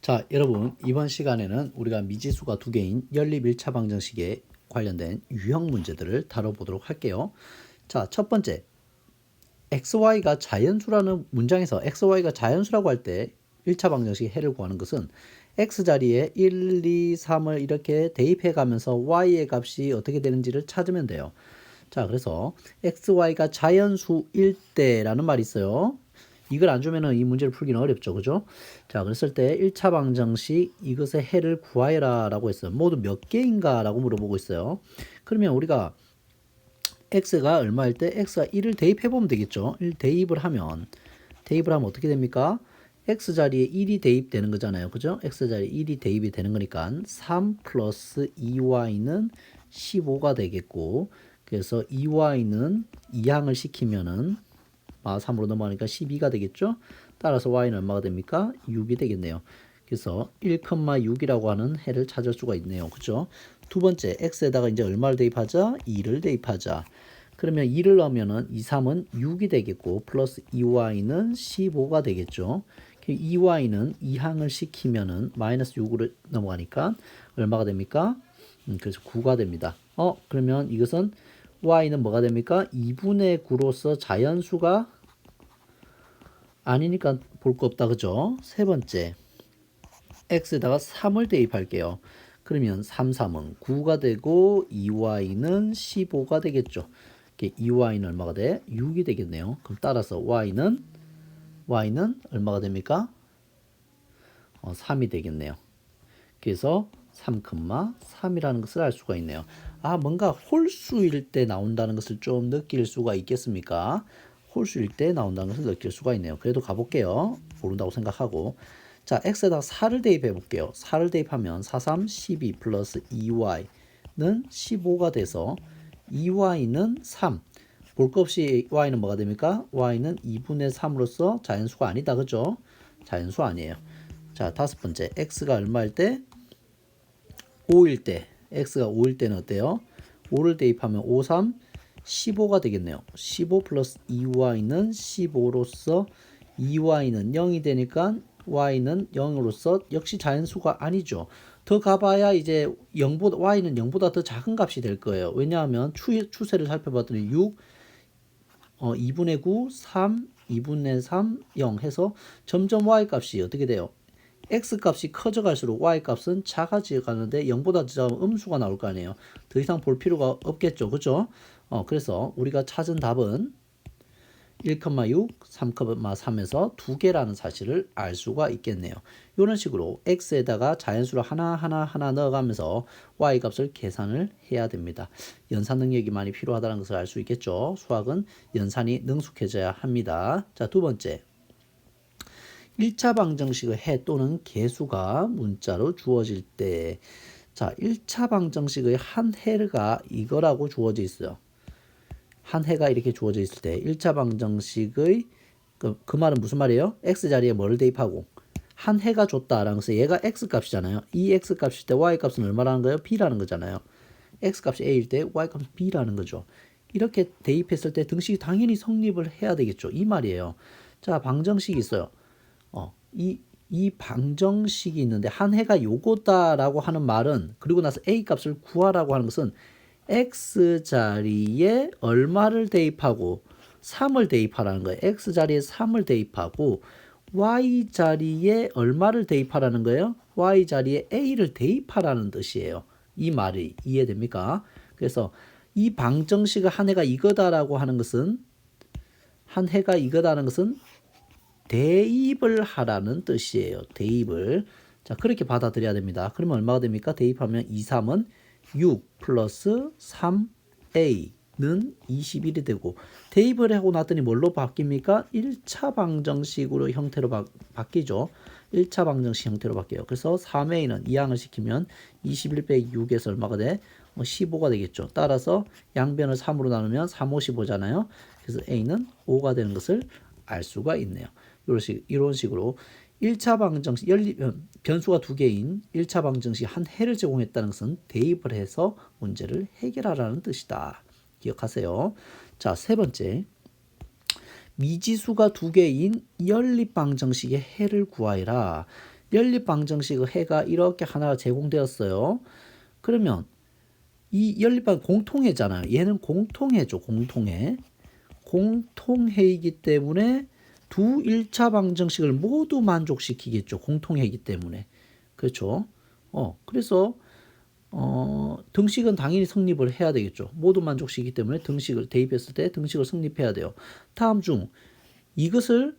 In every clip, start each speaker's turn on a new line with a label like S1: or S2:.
S1: 자, 여러분, 이번 시간에는 우리가 미지수가 두 개인 연립 1차 방정식에 관련된 유형 문제들을 다뤄보도록 할게요. 자, 첫 번째, xy가 자연수라는 문장에서 xy가 자연수라고 할 때 1차 방정식의 해를 구하는 것은 x자리에 1, 2, 3을 이렇게 대입해 가면서 y의 값이 어떻게 되는지를 찾으면 돼요. 자, 그래서 xy가 자연수일 때라는 말이 있어요. 이걸 안 주면은 이 문제를 풀기는 어렵죠. 그죠? 자, 그랬을 때 1차 방정식 이것의 해를 구하여라 라고 했어요. 모두 몇 개인가 라고 물어보고 있어요. 그러면 우리가 x가 얼마일 때 x가 1을 대입해 보면 되겠죠. 1 대입을 하면 어떻게 됩니까? x자리에 1이 대입되는 거잖아요. 그죠? x자리에 1이 대입이 되는 거니까 3 플러스 2y는 15가 되겠고, 그래서 2y는 2항을 시키면은 3으로 넘어가니까 12가 되겠죠. 따라서 y는 얼마가 됩니까? 6이 되겠네요. 그래서 1,6이라고 하는 해를 찾을 수가 있네요. 그죠? 두 번째, x에다가 이제 얼마를 대입하자? 2를 대입하자. 그러면 2를 넣으면은 2, 3은 6이 되겠고, 플러스 2y는 15가 되겠죠. 2y는 2항을 시키면은 마이너스 6으로 넘어가니까 얼마가 됩니까? 그래서 9가 됩니다. 그러면 이것은 y는 뭐가 됩니까? 2분의 9로서 자연수가 아니니까 볼 거 없다. 그죠? 세 번째, x에다가 3을 대입할게요. 그러면 3, 3은 9가 되고 2y는 15가 되겠죠. 2y는 얼마가 돼? 6이 되겠네요. 그럼 따라서 y는 얼마가 됩니까? 3이 되겠네요. 그래서 3,3이라는 것을 알 수가 있네요. 뭔가 홀수일 때 나온다는 것을 좀 느낄 수가 있겠습니까? 홀수일 때 나온다는 것을 느낄 수가 있네요. 그래도 가볼게요. 모른다고 생각하고. 자, x에다가 4를 대입해 볼게요. 4를 대입하면 4, 3, 12 플러스 2y는 15가 돼서 2y는 3. 볼 거 없이 y는 뭐가 됩니까? y는 2분의 3으로서 자연수가 아니다. 그죠? 자연수 아니에요. 자, 다섯 번째, x가 얼마일 때? 5일 때, x가 5일 때는 어때요? 5를 대입하면 5, 3, 15가 되겠네요. 15 플러스 2y는 15로서 2y는 0이 되니까 y는 0으로서 역시 자연수가 아니죠. 더 가봐야 이제 0보다, y는 0보다 더 작은 값이 될 거예요. 왜냐하면 추세를 살펴봤더니 6, 2분의 9, 3, 2분의 3, 0 해서 점점 y 값이 어떻게 돼요? x 값이 커져갈수록 y 값은 작아져 가는데 0보다 작으면 음수가 나올 거 아니에요. 더 이상 볼 필요가 없겠죠. 그죠? 그래서 우리가 찾은 답은 1,6, 3,3에서 두 개라는 사실을 알 수가 있겠네요. 이런 식으로 x에다가 자연수를 하나 넣어가면서 y 값을 계산을 해야 됩니다. 연산 능력이 많이 필요하다는 것을 알 수 있겠죠. 수학은 연산이 능숙해져야 합니다. 자, 두 번째. 1차 방정식의 해 또는 개수가 문자로 주어질 때, 자, 1차 방정식의 한 해가 이거라고 주어져 있어요. 한 해가 이렇게 주어져 있을 때 1차 방정식의 그 말은 무슨 말이에요? x자리에 뭐를 대입하고 한 해가 줬다라는 것은 얘가 x값이잖아요. 이 x값일 때 y값은 얼마라는 거예요? b라는 거잖아요. x값이 a일 때 y값은 b라는 거죠. 이렇게 대입했을 때 등식이 당연히 성립을 해야 되겠죠. 이 말이에요. 자, 방정식이 있어요. 이 방정식이 있는데 한 해가 요거다라고 하는 말은, 그리고 나서 a 값을 구하라고 하는 것은 x자리에 얼마를 대입하고 3을 대입하라는 거예요. x자리에 3을 대입하고 y자리에 얼마를 대입하라는 거예요? y자리에 a를 대입하라는 뜻이에요. 이 말이 이해됩니까? 그래서 이 방정식의 한 해가 이거다라고 하는 것은, 한 해가 이거다라는 것은 대입을 하라는 뜻이에요. 대입을. 자, 그렇게 받아들여야 됩니다. 그러면 얼마가 됩니까? 대입하면 2, 3은 6 플러스 3a는 21이 되고, 대입을 하고 났더니 뭘로 바뀝니까? 1차 방정식으로 형태로 바뀌죠. 1차 방정식 형태로 바뀌어요. 그래서 3a는 2항을 시키면 21 빼기 6에서 얼마가 돼? 15가 되겠죠. 따라서 양변을 3으로 나누면 3, 5, 15잖아요. 그래서 a는 5가 되는 것을 알 수가 있네요. 이런 식으로 1차 방정식, 변수가 두 개인 1차 방정식 한 해를 제공했다는 것은 대입을 해서 문제를 해결하라는 뜻이다. 기억하세요. 자, 세 번째. 미지수가 두 개인 연립 방정식의 해를 구하여라. 연립방정식의 해가 이렇게 하나가 제공되었어요. 그러면 이 연립방 공통해잖아요. 얘는 공통해죠. 공통해. 공통해이기 때문에 두 1차 방정식을 모두 만족시키겠죠. 공통해이기 때문에. 그렇죠. 그래서 등식은 당연히 성립을 해야 되겠죠. 모두 만족시키기 때문에 등식을 대입했을 때 등식을 성립해야 돼요. 다음 중 이것을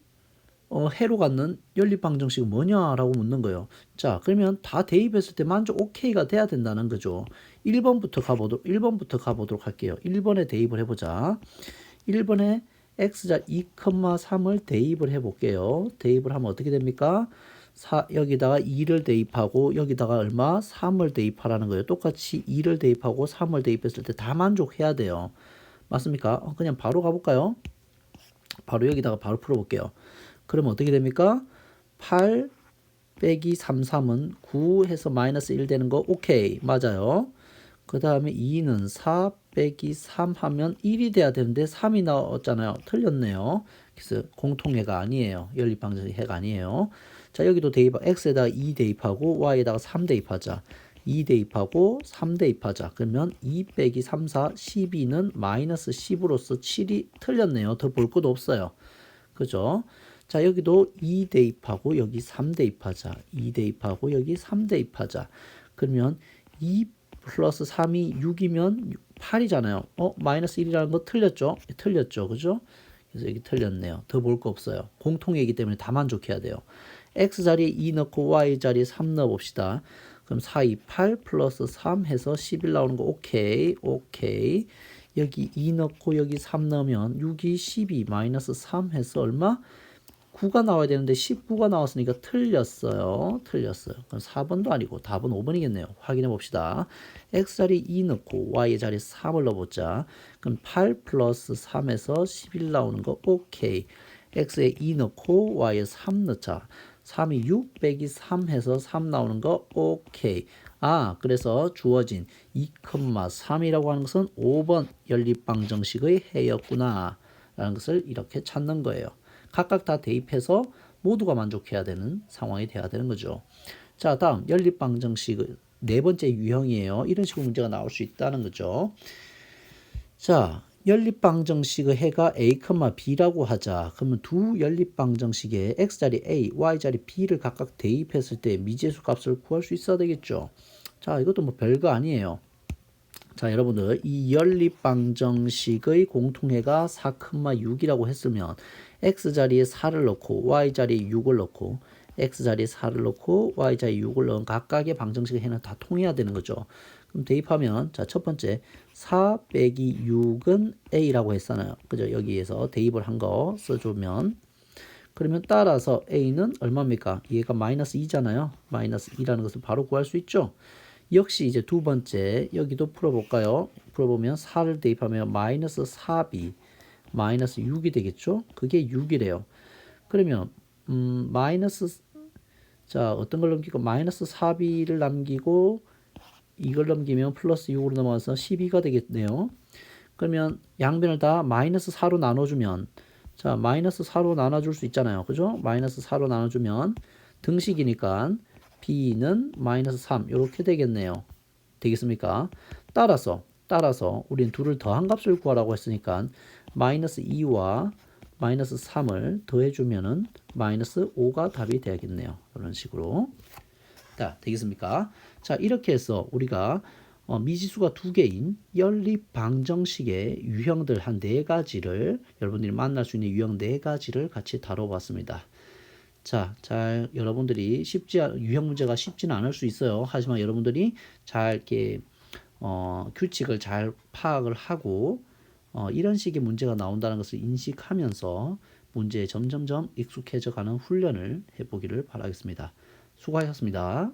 S1: 해로 갖는 연립방정식은 뭐냐라고 묻는 거예요. 자, 그러면 다 대입했을 때 만족 오케이가 돼야 된다는 거죠. 1번부터 가보도록 할게요. 1번에 대입을 해보자. 1번에 x자 2,3을 대입을 해볼게요. 대입을 하면 어떻게 됩니까? 여기다가 2를 대입하고 여기다가 얼마? 3을 대입하라는 거예요. 똑같이 2를 대입하고 3을 대입했을 때 다 만족해야 돼요. 맞습니까? 그냥 바로 가볼까요? 바로 여기다가 바로 풀어볼게요. 그러면 어떻게 됩니까? 8 빼기 33은 9 해서 마이너스 1 되는 거 오케이. 맞아요. 그 다음에 2는 4 빼기 3 하면 1이 돼야 되는데 3이 나왔잖아요. 틀렸네요. 그래서 공통해가 아니에요. 연립방정식 해가 아니에요. 자, 여기도 대입, x에다가 2 대입하고 y에다가 3 대입하자. 2 대입하고 3 대입하자. 그러면 2 빼기 3, 4, 12는 마이너스 10으로서 7이 틀렸네요. 더 볼 것도 없어요. 그죠? 자, 여기도 2 대입하고 여기 3 대입하자. 2 대입하고 여기 3 대입하자. 그러면 2 플러스 3이 6이면 8이잖아요. 마이너스 1이라는 거 틀렸죠? 틀렸죠. 그죠? 그래서 여기 틀렸네요. 더 볼 거 없어요. 공통이기 때문에 다 만족해야 돼요. x자리에 2 넣고 y자리에 3 넣어봅시다. 그럼 4, 2, 8 플러스 3 해서 11 나오는 거 오케이. 오케이. 여기 2 넣고 여기 3 넣으면 6이 12 마이너스 3 해서 얼마? 9가 나와야 되는데 19가 나왔으니까 틀렸어요. 틀렸어요. 그럼 4번도 아니고 답은 5번이겠네요. 확인해 봅시다. x자리 2 넣고 y 자리 3을 넣어보자. 그럼 8 플러스 3에서 11 나오는 거 오케이. x에 2 넣고 y에 3 넣자. 3이 6 빼기 3 해서 3 나오는 거 오케이. 그래서 주어진 2,3이라고 하는 것은 5번 연립방정식의 해였구나 라는 것을 이렇게 찾는 거예요. 각각 다 대입해서 모두가 만족해야 되는 상황이 돼야 되는 거죠. 자, 다음 연립방정식 네 번째 유형이에요. 이런 식으로 문제가 나올 수 있다는 거죠. 자, 연립방정식의 해가 a, b라고 하자. 그러면 두 연립방정식에 x자리 a, y자리 b를 각각 대입했을 때 미지수 값을 구할 수 있어야 되겠죠. 자, 이것도 뭐 별거 아니에요. 자, 여러분들 이 연립방정식의 공통해가 4,6이라고 했으면 x자리에 4를 넣고 y자리에 6을 넣고 x자리에 4를 넣고 y자리에 6을 넣은 각각의 방정식의 해는 다 통해야 되는 거죠. 그럼 대입하면 자, 첫 번째 4 빼기 6은 a라고 했잖아요. 그죠? 여기에서 대입을 한 거 써주면 그러면 따라서 a는 얼마입니까? 얘가 마이너스 2잖아요. 마이너스 2라는 것을 바로 구할 수 있죠. 역시 이제 두 번째 여기도 풀어볼까요? 풀어보면 4를 대입하면 마이너스 4b 마이너스 6이 되겠죠? 그게 6이래요. 그러면 마이너스 자 어떤 걸 넘기고 마이너스 4b를 남기고 이걸 넘기면 플러스 6으로 넘어가서 12가 되겠네요. 그러면 양변을 다 마이너스 4로 나눠주면 자 마이너스 4로 나눠줄 수 있잖아요. 그죠? 마이너스 4로 나눠주면 등식이니까 b는 마이너스 3 이렇게 되겠네요. 되겠습니까? 따라서 우리는 둘을 더한 값을 구하라고 했으니까 마이너스 2와 마이너스 3을 더해주면은 마이너스 5가 답이 되겠네요. 이런 식으로. 자, 되겠습니까? 자, 이렇게 해서 우리가 미지수가 두 개인 연립방정식의 유형들 한 네 가지를 여러분들이 만날 수 있는 유형 네 가지를 같이 다뤄봤습니다. 자, 여러분들이 유형 문제가 쉽지는 않을 수 있어요. 하지만 여러분들이 잘 이렇게 규칙을 잘 파악을 하고 이런 식의 문제가 나온다는 것을 인식하면서 문제에 점점점 익숙해져 가는 훈련을 해보기를 바라겠습니다. 수고하셨습니다.